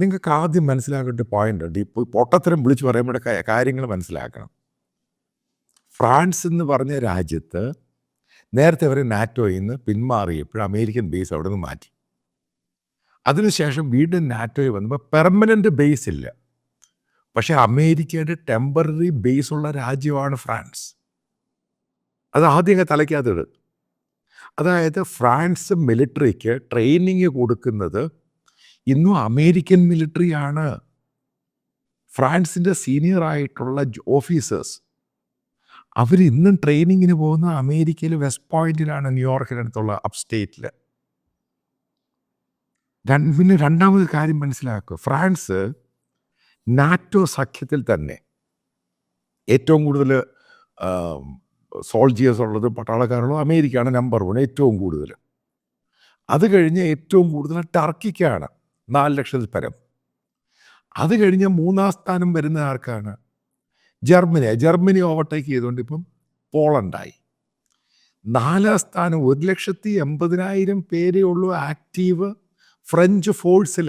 നിങ്ങൾക്ക് ആദ്യം മനസ്സിലാക്കേണ്ട പോയിന്റ് ഉണ്ട്. ഇപ്പോൾ പൊട്ടത്തരം വിളിച്ച് പറയുമ്പോൾ കാര്യങ്ങൾ മനസ്സിലാക്കണം. ഫ്രാൻസ് എന്ന് പറഞ്ഞ രാജ്യത്ത് നേരത്തെ അവർ നാറ്റോയിൽ നിന്ന് പിന്മാറിയപ്പോൾ അമേരിക്കൻ ബേസ് അവിടെ നിന്ന് മാറ്റി. അതിനുശേഷം വീണ്ടും നാറ്റോയിൽ വന്നപ്പോൾ പെർമനൻ്റ് ബേസ് ഇല്ല. പക്ഷേ അമേരിക്കയുടെ ടെമ്പററി ബേസ് ഉള്ള രാജ്യമാണ് ഫ്രാൻസ്. അത് ആദ്യം തലയ്ക്കകത്തിട്. അതായത് ഫ്രാൻസ് മിലിറ്ററിക്ക് ട്രെയിനിങ് കൊടുക്കുന്നത് ഇന്നും അമേരിക്കൻ മിലിറ്ററിയാണ്. ഫ്രാൻസിൻ്റെ സീനിയറായിട്ടുള്ള ഓഫീസേഴ്സ് അവരിന്നും ട്രെയിനിങ്ങിന് പോകുന്ന അമേരിക്കയിൽ വെസ്റ്റ് പോയിന്റിലാണ്, ന്യൂയോർക്കിനടുത്തുള്ള അപ്സ്റ്റേറ്റിൽ. പിന്നെ രണ്ടാമത് കാര്യം മനസ്സിലാക്കുക, ഫ്രാൻസ് നാറ്റോ സഖ്യത്തിൽ തന്നെ ഏറ്റവും കൂടുതൽ സോൾജിയേഴ്സ് ഉള്ളത്, പട്ടാളക്കാരുള്ളത് അമേരിക്കയാണ് നമ്പർ 1 ഏറ്റവും കൂടുതൽ. അത് കഴിഞ്ഞ് ഏറ്റവും കൂടുതൽ ടർക്കിക്കാണ് 4 ലക്ഷത്തിൽ പരം. അത് കഴിഞ്ഞ് 3-ാം സ്ഥാനം വരുന്ന ആർക്കാണ്? ജർമ്മനി ഓവർടേക്ക് ചെയ്തുകൊണ്ട് ഇപ്പം പോളണ്ടായി. 4-ാം സ്ഥാനം 1,80,000 പേരേ ഉള്ളൂ ആക്റ്റീവ് ഫ്രഞ്ച് ഫോഴ്സിൽ.